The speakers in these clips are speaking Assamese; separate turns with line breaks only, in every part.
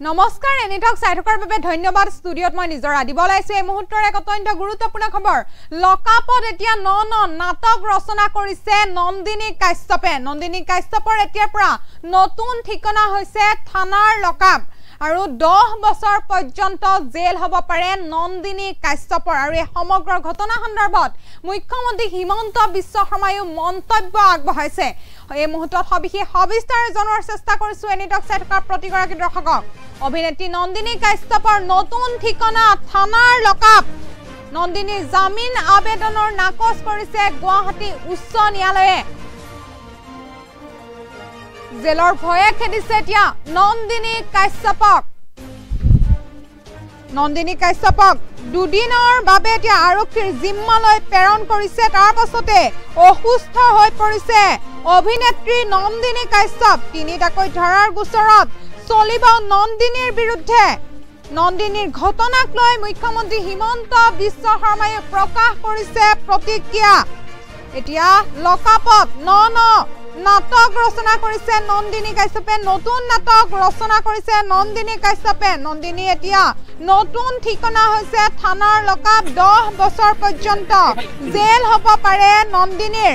নমস্কাৰ এনিটক চাই থকাৰ বাবে ধন্যবাদ ষ্টুডিঅত মই নিজৰ আদিব লাইছো এই মুহূৰ্তৰ এক অত্যন্ত গুৰুত্বপূৰ্ণ খবৰ লকাপত এতিয়া নাটক ৰচনা কৰিছে নন্দিনী কাশ্যপৰ এতিয়াৰ পৰা নতুন ঠিকনা হৈছে থানাৰ লকাপ আৰু 10 বছৰ পৰ্যন্ত জেল হ'ব পাৰে নন্দিনী কাশ্যপৰ আৰু এই সমগ্ৰ ঘটনা সন্দৰ্ভত মুখ্যমন্ত্ৰী হিমন্ত বিশ্ব শৰ্মায়ো মন্তব্য আগবঢ়াইছে এই মুহূৰ্তত সবিস্তাৰে জনোৱাৰ চেষ্টা কৰিছো এনিটক চাই থকাৰ প্ৰতিগৰাকী দৰ্শকক অভিনেত্ৰী নন্দিনী কাশ্যপৰ নতুন ঠিকনা থানাৰ লকাপ নন্দিনীৰ জামিন আবেদনৰ নাকচ কৰিছে গুৱাহাটী উচ্চ ন্যায়ালয়ে জেলৰ ভয়ে খেদিছে এতিয়া নন্দিনী কাশ্যপক দুদিনৰ বাবে এতিয়া আৰক্ষীৰ জিম্মালৈ প্ৰেৰণ কৰিছে তাৰ পাছতে অসুস্থ হৈ পৰিছে অভিনেত্ৰী নন্দিনী কাশ্যপ তিনিটাকৈ ধাৰাৰ গোচৰত চলিব নন্দিনীৰ বিৰুদ্ধে নন্দিনীৰ ঘটনাক লৈ মুখ্যমন্ত্ৰী হিমন্ত বিশ্ব শৰ্মাই প্ৰকাশ কৰিছে প্ৰতিক্ৰিয়া এতিয়া লকাপত নাটক ৰচনা কৰিছে নন্দিনী কাশ্যপে নতুন নাটক ৰচনা কৰিছে নন্দিনী কাশ্যপে নন্দিনী এতিয়া নতুন ঠিকনা হৈছে থানাৰ লকাপ 10 বছৰ পৰ্যন্ত জেল হ'ব পাৰে নন্দিনীৰ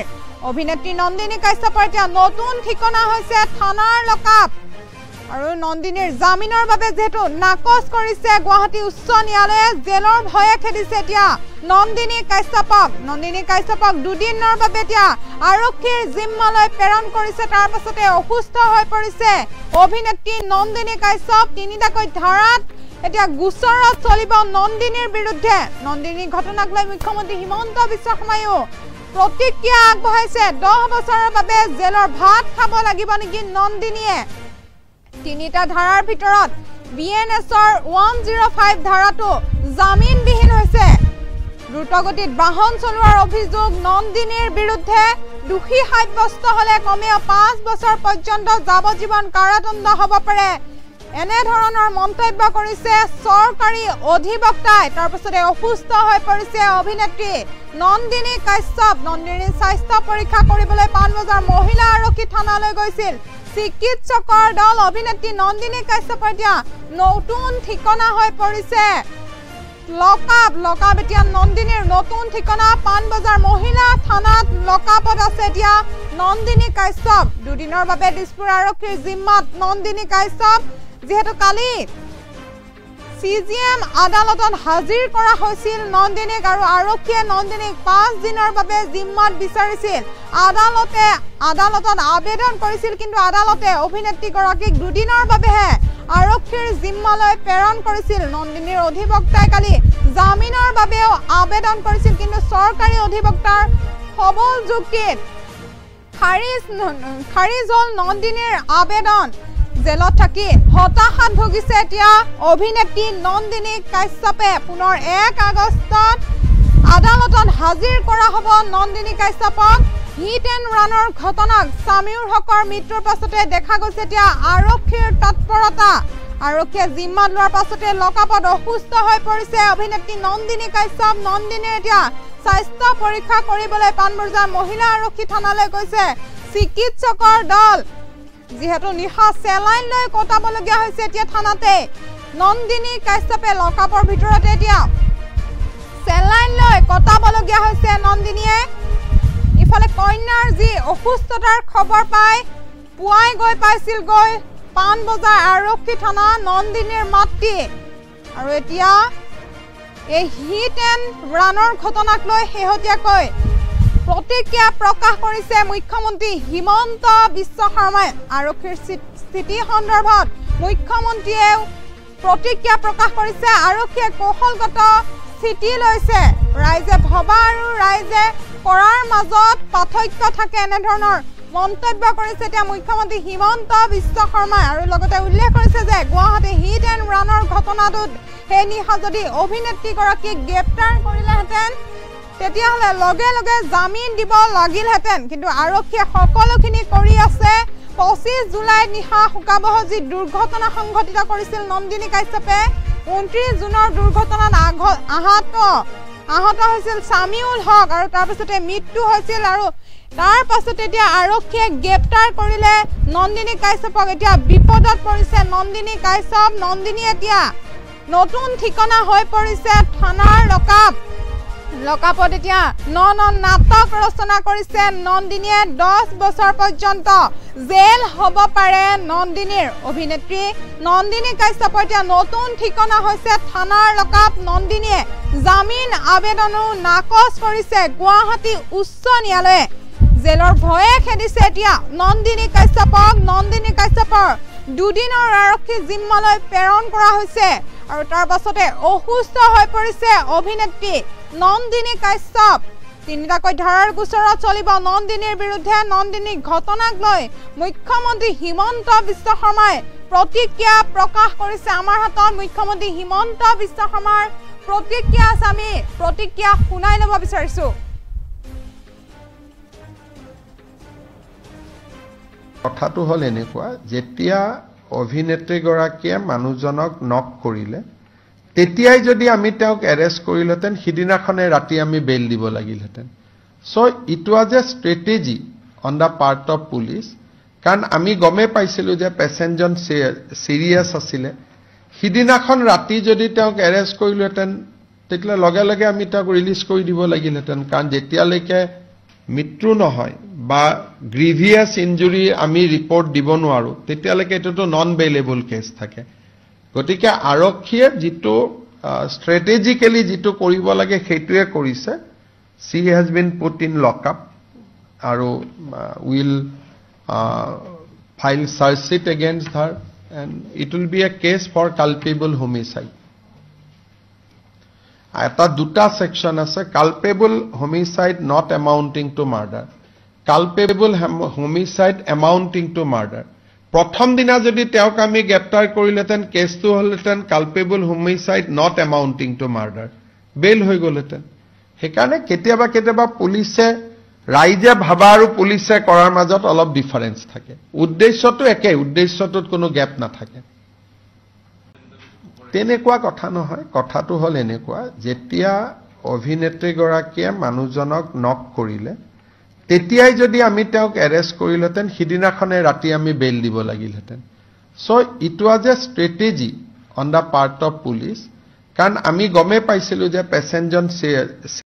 অভিনেত্ৰী নন্দিনী কাশ্যপৰ এতিয়া নতুন ঠিকনা হৈছে থানাৰ লকাপ আৰু নন্দিনীৰ জামিনৰ বাবে যেহেতু নাকচ কৰিছে গুৱাহাটী উচ্চ ন্যায়ালয়ে জেলৰ ভয়ে খেদিছে এতিয়া নন্দিনী কাশ্যপক দুদিনৰ বাবে এতিয়া আৰক্ষীৰ জিম্মালৈ প্ৰেৰণ কৰিছে তাৰ পাছতে অসুস্থ হৈ পৰিছে অভিনেত্ৰী নন্দিনী কাশ্যপ তিনিটাকৈ ধাৰাত এতিয়া গোচৰত চলিব নন্দিনীৰ বিৰুদ্ধে নন্দিনীৰ ঘটনাক লৈ মুখ্যমন্ত্ৰী হিমন্ত বিশ্ব শৰ্মায়ো প্ৰতিক্ৰিয়া আগবঢ়াইছে 10 বছৰৰ বাবে জেলৰ ভাত খাব লাগিব নেকি নন্দিনীয়ে তিনিটা ধাৰাৰ ভিতৰত বিএনএছৰ 105 ধাৰাটো জামিনবিহীন হৈছে দ্ৰুতগতিত বাহন চলোৱাৰ অভিযোগ নন্দিনীৰ বিৰুদ্ধে দোষী সাব্যস্ত হলে কমেও 5 বছৰ পৰ্যন্ত যাৱজ্জীৱন কাৰাদণ্ড হ'ব পাৰে এনে ধৰণৰ মন্তব্য কৰিছে চৰকাৰী অধিবক্তাই তাৰ পাছতে অসুস্থ হৈ পৰিছে অভিনেত্ৰী নন্দিনী কাশ্যপ নন্দিনীৰ স্বাস্থ্য পৰীক্ষা কৰিবলৈ পানবজাৰ মহিলা আৰক্ষী থানালৈ গৈছিল চিকিৎসকৰ দল অভিনেত্ৰী নন্দিনী কাশ্যপৰ এতিয়া নতুন ঠিকনা হৈ পৰিছে লকাপ এতিয়া নন্দিনীৰ নতুন ঠিকনা পানবজাৰ মহিলা থানাত লকাপত আছে এতিয়া নন্দিনী কাশ্যপ দুদিনৰ বাবে দিছপুৰ আৰক্ষীৰ জিম্মাত নন্দিনী কাশ্যপ যেহেতু কালি CGM আদালতত হাজিৰ কৰা হৈছিল নন্দিনীক আৰু আৰক্ষীয়ে নন্দিনীক 5 দিনৰ বাবে জিম্মাত বিচাৰিছিল আদালতত আবেদন কৰিছিল কিন্তু আদালতে অভিনেত্ৰী গৰাকীক দুদিনৰ বাবেহে আৰক্ষীৰ জিম্মালৈ প্ৰেৰণ কৰিছিল নন্দিনীৰ অধিবক্তাই কালি জামিনৰ বাবেও আবেদন কৰিছিল কিন্তু চৰকাৰী অধিবক্তাৰ সবল যুক্তিত খাৰিজ হ'ল নন্দিনীৰ আবেদন জেলত থাকি হতাশাত ভুগিছে এতিয়া অভিনেত্ৰী নন্দিনী কাশ্যপে পুনৰ 1 আগষ্টত আদালতত হাজিৰ কৰা হ'ব নন্দিনী কাশ্যপক হিট এণ্ড ৰানৰ ঘটনাক সামিউৰ হকৰ মৃত্যুৰ পাছতে দেখা গৈছে এতিয়া আৰক্ষীৰ তৎপৰতা আৰক্ষীয়ে জিম্মাত লোৱাৰ পাছতে লকাপত অসুস্থ হৈ পৰিছে অভিনেত্ৰী নন্দিনী কাশ্যপ নন্দিনীৰ এতিয়া স্বাস্থ্য পৰীক্ষা কৰিবলৈ পানবজাৰ মহিলা আৰক্ষী থানালৈ গৈছে চিকিৎসকৰ দল যেহেতু নিশা চেলাইন লৈ কটাবলগীয়া হৈছে এতিয়া থানাতে নন্দিনী কাশ্যপে লকাপৰ ভিতৰতে এতিয়া চেলাইন লৈ কটাবলগীয়া হৈছে নন্দিনীয়ে ইফালে কন্যাৰ যি অসুস্থতাৰ খবৰ পাই পুৱাই গৈ পাইছিল পানবজাৰ আৰক্ষী থানা নন্দিনীৰ মাতৃ আৰু এতিয়া এই হিট এণ্ড ৰানৰ ঘটনাক লৈ শেহতীয়াকৈ প্ৰতিক্ৰিয়া প্ৰকাশ কৰিছে মুখ্যমন্ত্ৰী হিমন্ত বিশ্ব শৰ্মাই আৰক্ষীৰ স্থিতি সন্দৰ্ভত মুখ্যমন্ত্ৰীয়ে প্ৰতিক্ৰিয়া প্ৰকাশ কৰিছে আৰক্ষীয়ে কৌশলগত স্থিতি লৈছে ৰাইজে ভবা আৰু ৰাইজে কৰাৰ মাজত পাৰ্থক্য থাকে এনে ধৰণৰ মন্তব্য কৰিছে এতিয়া মুখ্যমন্ত্ৰী হিমন্ত বিশ্ব শৰ্মাই আৰু লগতে উল্লেখ কৰিছে যে গুৱাহাটী হিট এণ্ড ৰানৰ ঘটনাটোত সেই নিশা যদি অভিনেত্ৰী গৰাকীক গ্ৰেপ্তাৰ কৰিলেহেঁতেন তেতিয়াহ'লে লগে লগে জামিন দিব লাগিলহেঁতেন কিন্তু আৰক্ষীয়ে সকলোখিনি কৰি আছে 25 জুলাই নিশা শোকাবহ যি দুৰ্ঘটনা সংঘটিত কৰিছিল নন্দিনী কাশ্যপে 29 জুনৰ দুৰ্ঘটনাত আহত হৈছিল সামিউল হক আৰু তাৰ পিছতে মৃত্যু হৈছিল আৰু তাৰ পাছত এতিয়া আৰক্ষীয়ে গ্ৰেপ্তাৰ কৰিলে নন্দিনী কাশ্যপক। এতিয়া বিপদত পৰিছে নন্দিনী কাশ্যপ। নন্দিনী এতিয়া নতুন ঠিকনা হৈ পৰিছে থানাৰ লকআপত এতিয়া নাটক ৰচনা কৰিছে নন্দিনীয়ে। 10 বছৰ পৰ্যন্ত জেল হ'ব পাৰে নন্দিনীৰ। অভিনেত্ৰী নন্দিনী কাশ্যপৰ এতিয়া নতুন ঠিকনা হৈছে থানাৰ লকআপ। নন্দিনীয়ে জামিন আবেদনো নাকচ কৰিছে গুৱাহাটী উচ্চ ন্যায়ালয়ে। জেলৰ ভয়ে খেদিছে এতিয়া নন্দিনী কাশ্যপক। নন্দিনী কাশ্যপৰ দুদিনৰ আৰক্ষী জিম্মালৈ প্ৰেৰণ কৰা হৈছে আৰু তাৰ পাছতে অসুস্থ হৈ পৰিছে অভিনেত্ৰী নন্দিনী কাশ্যপ। 3টাকৈ ধাৰাৰ গোচৰত চলিব নন্দিনীৰ বিৰুদ্ধে। নন্দিনীক ঘটনাক লৈ মুখ্যমন্ত্ৰী হিমন্ত বিশ্ব শৰ্মাই প্ৰতিক্ৰিয়া প্ৰকাশ কৰিছে। আমাৰ হাতত মুখ্যমন্ত্ৰী হিমন্ত বিশ্ব শৰ্মাৰ প্ৰতিক্ৰিয়া আছে, আমি প্ৰতিক্ৰিয়া শুনাই ল'ব বিচাৰিছো।
কথাটো হ'ল এনেকুৱা, যেতিয়া অভিনেত্ৰীগৰাকীয়ে মানুহজনক নক কৰিলে তেতিয়াই যদি আমি তেওঁক এৰেষ্ট কৰিলেহেঁতেন সিদিনাখনে ৰাতি আমি বেইল দিব লাগিলহেঁতেন। So' it was a strategy on the part of police. কাৰণ আমি গমেই পাইছিলোঁ যে পেচেণ্টজন চিৰিয়াছ আছিলে। সিদিনাখন ৰাতি যদি তেওঁক এৰেষ্ট কৰিলোহেঁতেন তেতিয়াহ'লে লগে লগে আমি তেওঁক ৰিলিজ কৰি দিব লাগিলহেঁতেন। কাৰণ যেতিয়ালৈকে মৃত্যু নহয় বা গ্ৰিভিয়াছ ইঞ্জুৰি আমি ৰিপৰ্ট দিব নোৱাৰোঁ তেতিয়ালৈকে এইটোতো নন বেইলেবল কেছ থাকে। গতিকে আৰক্ষীয়ে যিটো ষ্ট্ৰেটেজিকেলি যিটো কৰিব লাগে সেইটোৱে কৰিছে। She has been put in lockup আৰু will file chargesheet against her and it will be a case for culpable homicide. এটা 2টা সেকশন আছে, culpable homicide not amounting to murder, culpable homicide amounting to murder. প্ৰথম দিনা যদি তেওঁক আমি গ্ৰেপ্তাৰ কৰিলেহেঁতেন কেছটো হ'লহেঁতেন culpable homicide not amounting to murder, bail হৈ গ'লহেঁতেন। সেইকাৰণে কেতিয়াবা পুলিচে ৰাইজে ভাবা আৰু পুলিচে কৰাৰ মাজত অলপ ডিফাৰেঞ্চ থাকে। উদ্দেশ্যটো একে, উদ্দেশ্যটোত কোনো গেপ নাথাকে। তেনেকুৱা কথা নহয়। কথাটো হ'ল এনেকুৱা, যেতিয়া অভিনেত্ৰীগৰাকীয়ে মানুহজনক নক কৰিলে তেতিয়াই যদি আমি তেওঁক এৰেষ্ট কৰিলেহেঁতেন সিদিনাখনে ৰাতি আমি বেইল দিব লাগিলহেঁতেন। So' it was a strategy on the part of police. কাৰণ আমি গমেই পাইছিলোঁ যে পেচেণ্টজন